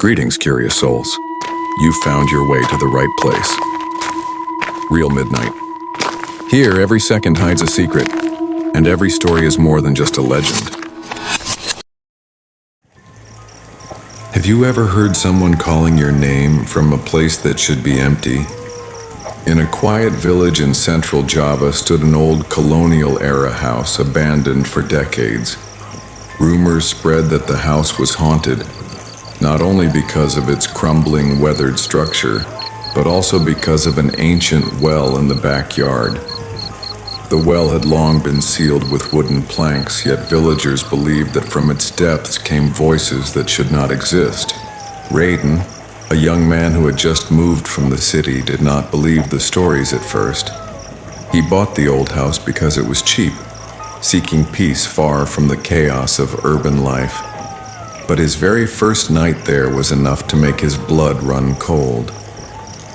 Greetings, curious souls. You've found your way to the right place. Real Midnight. Here, every second hides a secret, and every story is more than just a legend. Have you ever heard someone calling your name from a place that should be empty? In a quiet village in central Java stood an old colonial-era house abandoned for decades. Rumors spread that the house was haunted, not only because of its crumbling, weathered structure, but also because of an ancient well in the backyard. The well had long been sealed with wooden planks, yet villagers believed that from its depths came voices that should not exist. Raden, a young man who had just moved from the city, did not believe the stories at first. He bought the old house because it was cheap, seeking peace far from the chaos of urban life. But his very first night there was enough to make his blood run cold.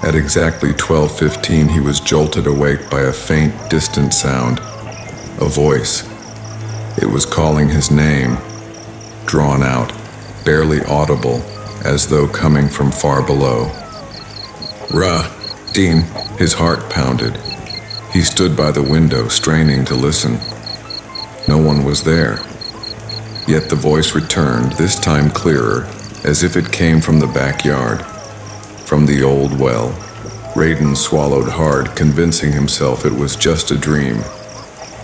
At exactly 12:15, he was jolted awake by a faint, distant sound. A voice. It was calling his name, drawn out, barely audible, as though coming from far below. Raden, his heart pounded. He stood by the window, straining to listen. No one was there. Yet the voice returned, this time clearer, as if it came from the backyard, from the old well. Raden swallowed hard, convincing himself it was just a dream,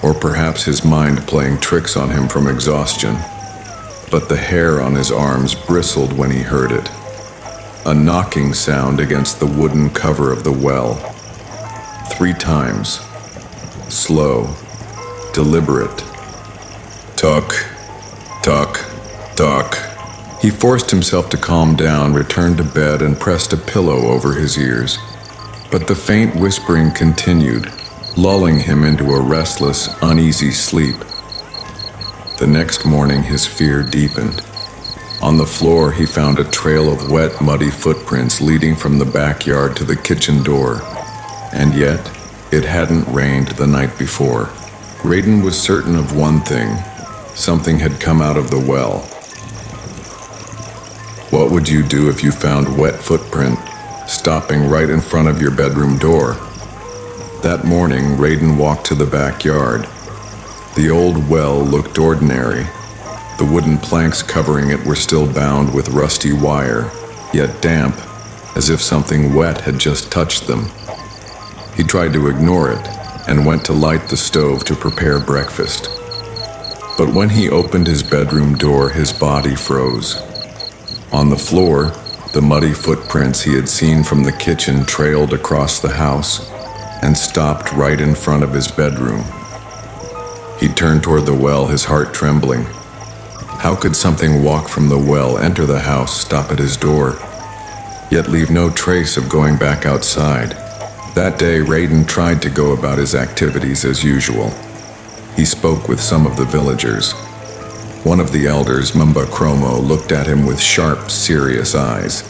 or perhaps his mind playing tricks on him from exhaustion. But the hair on his arms bristled when he heard it. A knocking sound against the wooden cover of the well. 3 times. Slow, deliberate. Tuck, tuck, tuck. He forced himself to calm down, returned to bed, and pressed a pillow over his ears. But the faint whispering continued, lulling him into a restless, uneasy sleep. The next morning, his fear deepened. On the floor, he found a trail of wet, muddy footprints leading from the backyard to the kitchen door. And yet, it hadn't rained the night before. Raden was certain of one thing. Something had come out of the well. What would you do if you found wet footprint stopping right in front of your bedroom door? That morning, Raden walked to the backyard. The old well looked ordinary. The wooden planks covering it were still bound with rusty wire, yet damp, as if something wet had just touched them. He tried to ignore it and went to light the stove to prepare breakfast. But when he opened his bedroom door, his body froze. On the floor, the muddy footprints he had seen from the kitchen trailed across the house and stopped right in front of his bedroom. He turned toward the well, his heart trembling. How could something walk from the well, enter the house, stop at his door, yet leave no trace of going back outside? That day, Raden tried to go about his activities as usual. He spoke with some of the villagers. One of the elders, Mr. looked at him with sharp, serious eyes.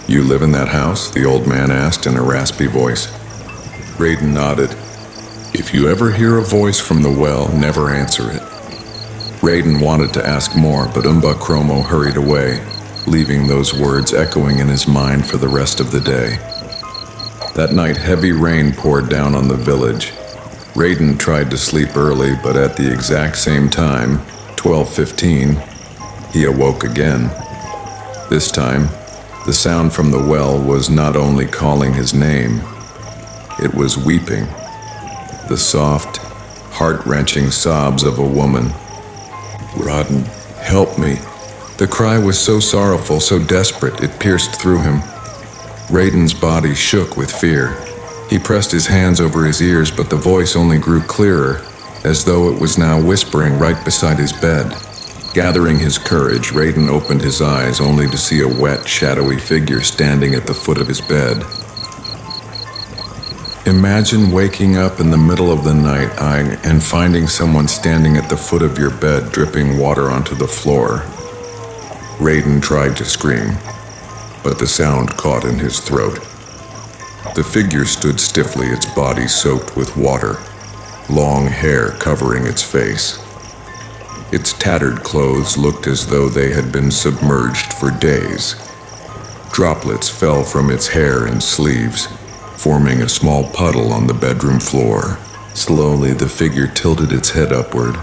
"You live in that house?" the old man asked in a raspy voice. Raden nodded. "If you ever hear a voice from the well, never answer it." Raden wanted to ask more, but Mr. hurried away, leaving those words echoing in his mind for the rest of the day. That night, heavy rain poured down on the village. Raden tried to sleep early, but at the exact same time, 12:15, he awoke again. This time, the sound from the well was not only calling his name, it was weeping. The soft, heart-wrenching sobs of a woman. "Raden, help me." The cry was so sorrowful, so desperate, it pierced through him. Raden's body shook with fear. He pressed his hands over his ears, but the voice only grew clearer, as though it was now whispering right beside his bed. Gathering his courage, Raden opened his eyes only to see a wet, shadowy figure standing at the foot of his bed. Imagine waking up in the middle of the night and finding someone standing at the foot of your bed, dripping water onto the floor. Raden tried to scream, but the sound caught in his throat. The figure stood stiffly, its body soaked with water, long hair covering its face. Its tattered clothes looked as though they had been submerged for days. Droplets fell from its hair and sleeves, forming a small puddle on the bedroom floor. Slowly, the figure tilted its head upward.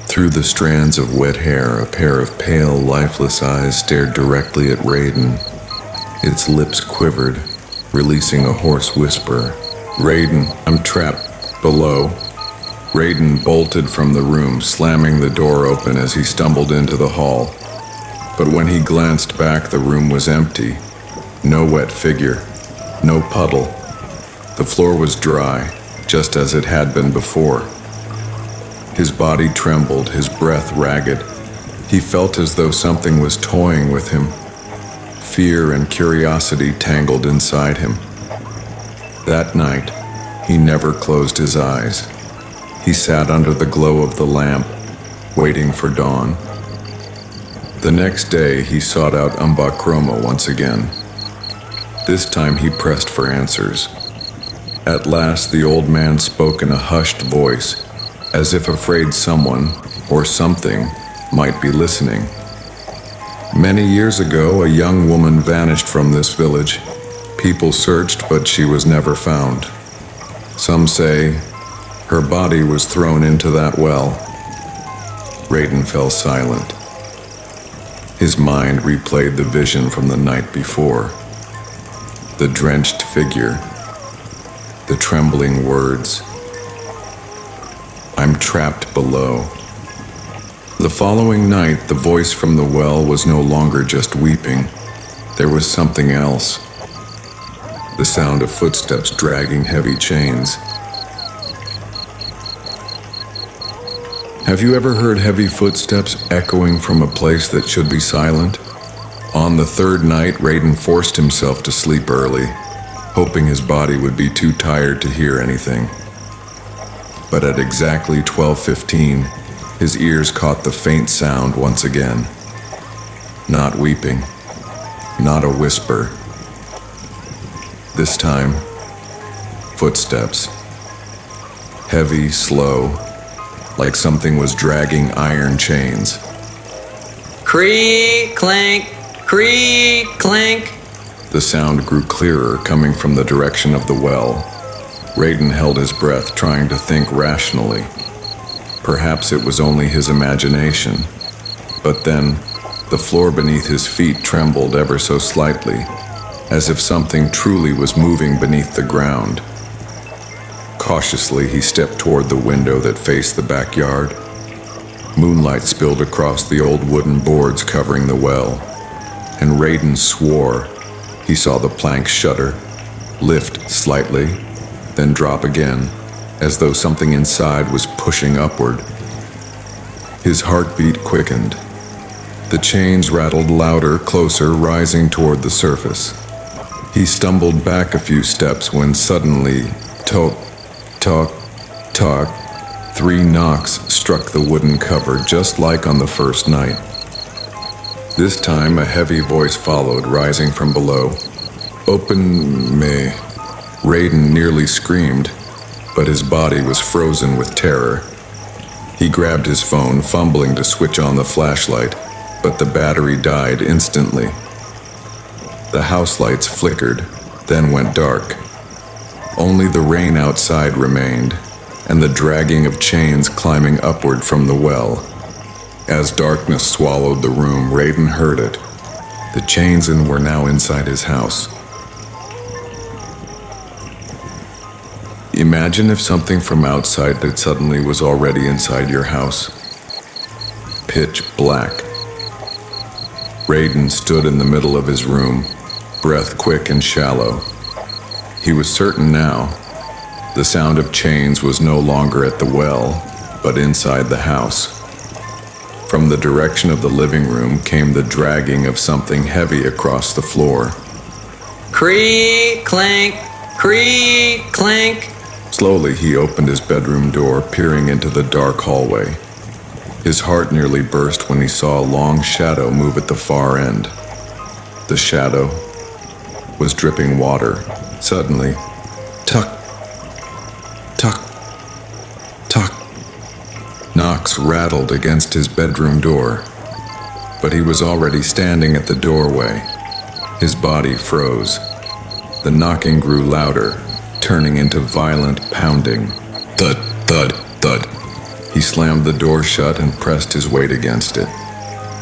Through the strands of wet hair, a pair of pale, lifeless eyes stared directly at Raden. Its lips quivered, releasing a hoarse whisper. "Raden, I'm trapped below." Raden bolted from the room, slamming the door open as he stumbled into the hall. But when he glanced back, the room was empty. No wet figure, no puddle. The floor was dry, just as it had been before. His body trembled, his breath ragged. He felt as though something was toying with him. Fear and curiosity tangled inside him. That night, he never closed his eyes. He sat under the glow of the lamp, waiting for dawn. The next day, he sought out Umbachroma once again. This time he pressed for answers. At last, the old man spoke in a hushed voice, as if afraid someone, or something, might be listening. Many years ago, a young woman vanished from this village. People searched, but she was never found. Some say her body was thrown into that well. Raden fell silent. His mind replayed the vision from the night before. The drenched figure, the trembling words. "I'm trapped below." The following night, the voice from the well was no longer just weeping. There was something else. The sound of footsteps dragging heavy chains. Have you ever heard heavy footsteps echoing from a place that should be silent? On the third night, Raden forced himself to sleep early, hoping his body would be too tired to hear anything. But at exactly 12:15, his ears caught the faint sound once again. Not weeping, not a whisper. This time, footsteps. Heavy, slow, like something was dragging iron chains. Creak, clank, creak, clank. The sound grew clearer, coming from the direction of the well. Raden held his breath, trying to think rationally. Perhaps it was only his imagination. But then, the floor beneath his feet trembled ever so slightly, as if something truly was moving beneath the ground. Cautiously, he stepped toward the window that faced the backyard. Moonlight spilled across the old wooden boards covering the well, and Raden swore he saw the plank shudder, lift slightly, then drop again, as though something inside was pushing upward. His heartbeat quickened. The chains rattled louder, closer, rising toward the surface. He stumbled back a few steps when suddenly, tock, tock, 3 knocks struck the wooden cover, just like on the first night. This time, a heavy voice followed, rising from below. "Open me." Raden nearly screamed, but his body was frozen with terror. He grabbed his phone, fumbling to switch on the flashlight, but the battery died instantly. The house lights flickered, then went dark. Only the rain outside remained, and the dragging of chains climbing upward from the well. As darkness swallowed the room, Raden heard it. The chains were now inside his house. Imagine if something from outside that suddenly was already inside your house. Pitch black. Raden stood in the middle of his room, breath quick and shallow. He was certain now. The sound of chains was no longer at the well, but inside the house. From the direction of the living room came the dragging of something heavy across the floor. Creak, clank, creak, clank. Slowly, he opened his bedroom door, peering into the dark hallway. His heart nearly burst when he saw a long shadow move at the far end. The shadow was dripping water. Suddenly, tuck, tuck, tuck. Knock, locks rattled against his bedroom door, but he was already standing at the doorway. His body froze. The knocking grew louder, turning into violent pounding. Thud, thud, thud. He slammed the door shut and pressed his weight against it.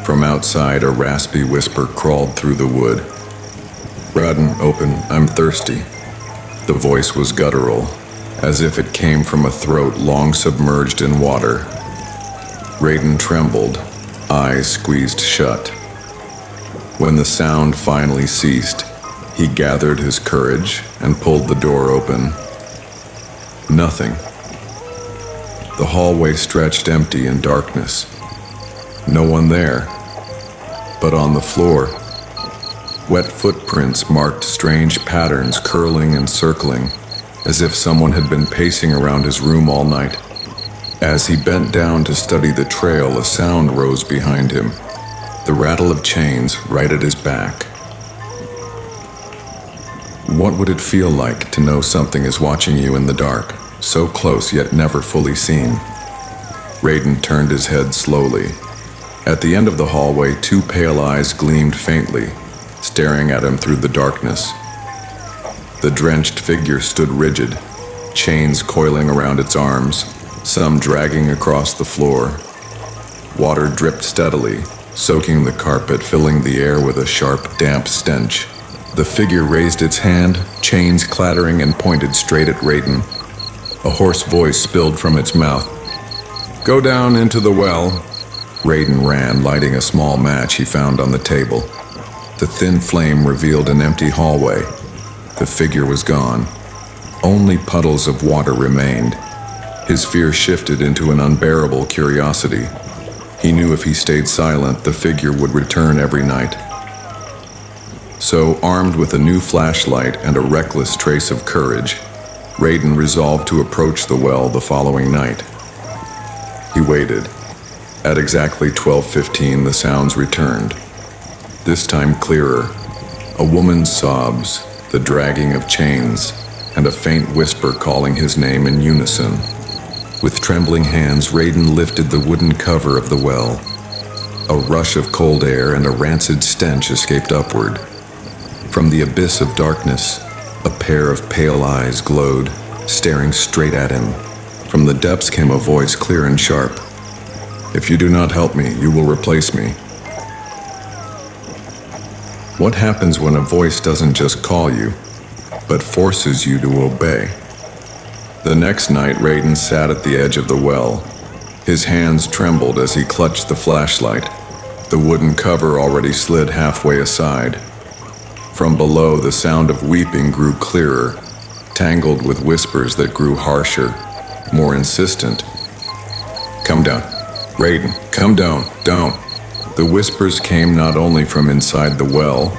From outside, a raspy whisper crawled through the wood. Raden, open, I'm thirsty. The voice was guttural, as if it came from a throat long submerged in water. Raden trembled, eyes squeezed shut. When the sound finally ceased, he gathered his courage and pulled the door open. Nothing. The hallway stretched empty in darkness. No one there. But on the floor, wet footprints marked strange patterns curling and circling, as if someone had been pacing around his room all night. As he bent down to study the trail, a sound rose behind him, the rattle of chains right at his back. What would it feel like to know something is watching you in the dark, so close yet never fully seen? Raden turned his head slowly. At the end of the hallway, two pale eyes gleamed faintly, staring at him through the darkness. The drenched figure stood rigid, chains coiling around its arms, some dragging across the floor. Water dripped steadily, soaking the carpet, filling the air with a sharp, damp stench. The figure raised its hand, chains clattering, and pointed straight at Raden. A hoarse voice spilled from its mouth. Go down into the well. Raden ran, lighting a small match he found on the table. The thin flame revealed an empty hallway. The figure was gone. Only puddles of water remained. His fear shifted into an unbearable curiosity. He knew if he stayed silent, the figure would return every night. So, armed with a new flashlight and a reckless trace of courage, Raden resolved to approach the well the following night. He waited. At exactly 12:15, the sounds returned. This time clearer. A woman's sobs, the dragging of chains, and a faint whisper calling his name in unison. With trembling hands, Raden lifted the wooden cover of the well. A rush of cold air and a rancid stench escaped upward. From the abyss of darkness, a pair of pale eyes glowed, staring straight at him. From the depths came a voice clear and sharp. If you do not help me, you will replace me. What happens when a voice doesn't just call you, but forces you to obey? The next night, Raden sat at the edge of the well. His hands trembled as he clutched the flashlight. The wooden cover already slid halfway aside. From below, the sound of weeping grew clearer, tangled with whispers that grew harsher, more insistent. Come down. Raden, come down, down. The whispers came not only from inside the well,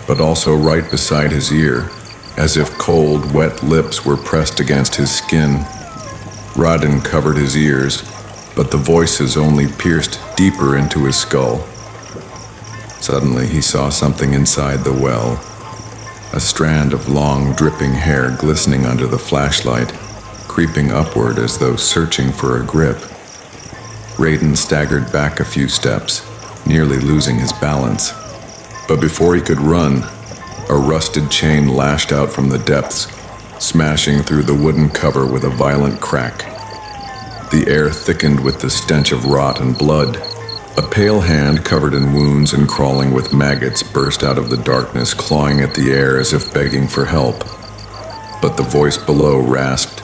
but also right beside his ear, as if cold, wet lips were pressed against his skin. Raden covered his ears, but the voices only pierced deeper into his skull. Suddenly he saw something inside the well, a strand of long, dripping hair glistening under the flashlight, creeping upward as though searching for a grip. Raden staggered back a few steps, nearly losing his balance. But before he could run, a rusted chain lashed out from the depths, smashing through the wooden cover with a violent crack. The air thickened with the stench of rot and blood. A pale hand covered in wounds and crawling with maggots burst out of the darkness, clawing at the air as if begging for help. But the voice below rasped,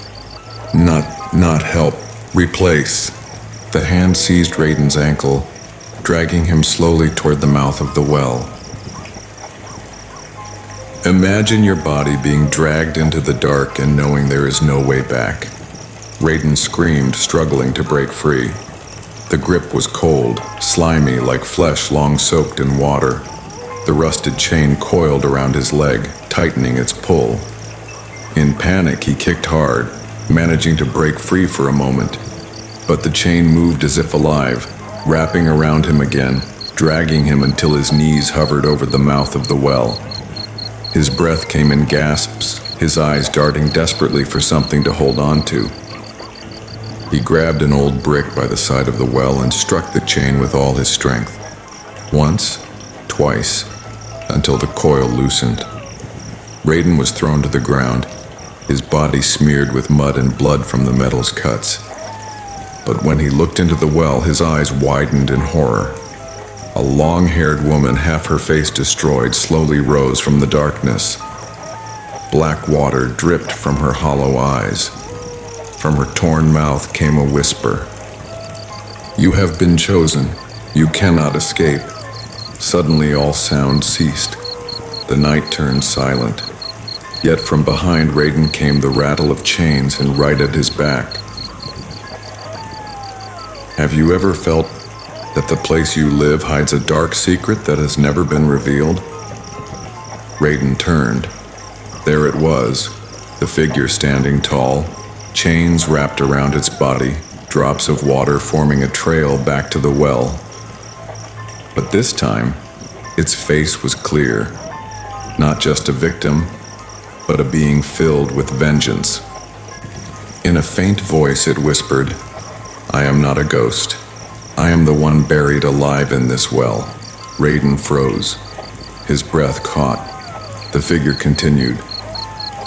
Not help, replace." The hand seized Raden's ankle, dragging him slowly toward the mouth of the well. Imagine your body being dragged into the dark and knowing there is no way back. Raden screamed, struggling to break free. The grip was cold, slimy like flesh long soaked in water. The rusted chain coiled around his leg, tightening its pull. In panic, he kicked hard, managing to break free for a moment. But the chain moved as if alive, wrapping around him again, dragging him until his knees hovered over the mouth of the well. His breath came in gasps, his eyes darting desperately for something to hold on to. He grabbed an old brick by the side of the well and struck the chain with all his strength. Once, twice, until the coil loosened. Raden was thrown to the ground, his body smeared with mud and blood from the metal's cuts. But when he looked into the well, his eyes widened in horror. A long-haired woman, half her face destroyed, slowly rose from the darkness. Black water dripped from her hollow eyes. From her torn mouth came a whisper. "You have been chosen. You cannot escape." Suddenly all sound ceased. The night turned silent. Yet from behind Raden came the rattle of chains, and right at his back. Have you ever felt that the place you live hides a dark secret that has never been revealed? Raden turned. There it was, the figure standing tall, chains wrapped around its body, drops of water forming a trail back to the well. But this time, its face was clear. Not just a victim, but a being filled with vengeance. In a faint voice it whispered, "I am not a ghost. I am the one buried alive in this well." Raden froze. His breath caught. The figure continued.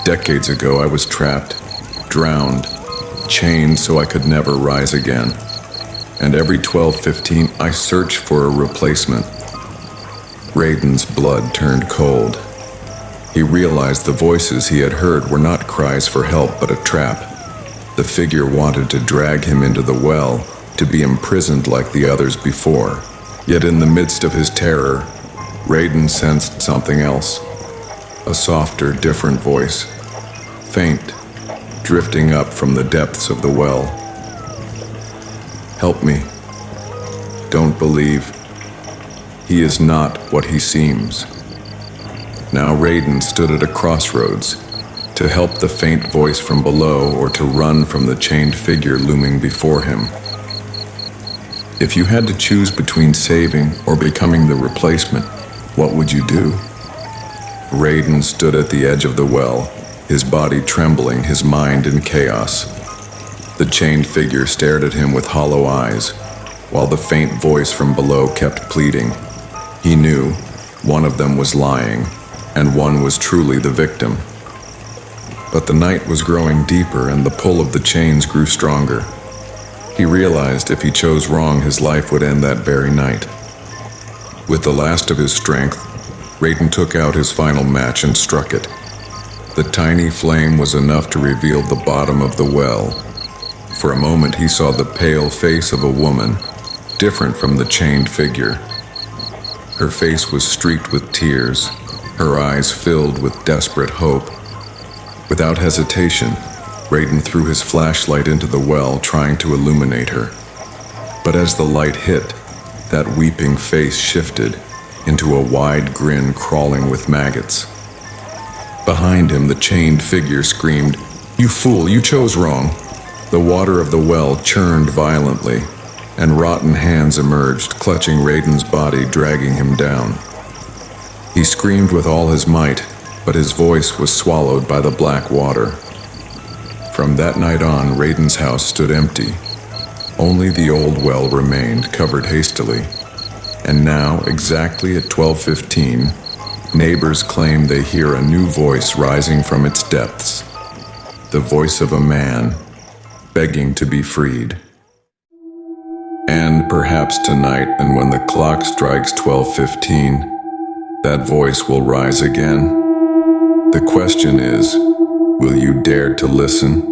"Decades ago I was trapped, drowned, chained so I could never rise again. And every 12:15 I searched for a replacement." Raden's blood turned cold. He realized the voices he had heard were not cries for help but a trap. The figure wanted to drag him into the well, to be imprisoned like the others before. Yet in the midst of his terror, Raden sensed something else. A softer, different voice. Faint, drifting up from the depths of the well. "Help me. Don't believe. He is not what he seems." Now Raden stood at a crossroads, to help the faint voice from below or to run from the chained figure looming before him. If you had to choose between saving or becoming the replacement, what would you do? Raden stood at the edge of the well, his body trembling, his mind in chaos. The chained figure stared at him with hollow eyes, while the faint voice from below kept pleading. He knew one of them was lying, and one was truly the victim. But the night was growing deeper, and the pull of the chains grew stronger. He realized if he chose wrong, his life would end that very night. With the last of his strength, Raden took out his final match and struck it. The tiny flame was enough to reveal the bottom of the well. For a moment he saw the pale face of a woman, different from the chained figure. Her face was streaked with tears, her eyes filled with desperate hope. Without hesitation, Raden threw his flashlight into the well, trying to illuminate her. But as the light hit, that weeping face shifted into a wide grin crawling with maggots. Behind him, the chained figure screamed, "You fool, you chose wrong." The water of the well churned violently, and rotten hands emerged, clutching Raden's body, dragging him down. He screamed with all his might, but his voice was swallowed by the black water. From that night on, Raden's house stood empty. Only the old well remained, covered hastily. And now, exactly at 12:15, neighbors claim they hear a new voice rising from its depths. The voice of a man, begging to be freed. And perhaps tonight, and when the clock strikes 12:15, that voice will rise again. The question is, will you dare to listen?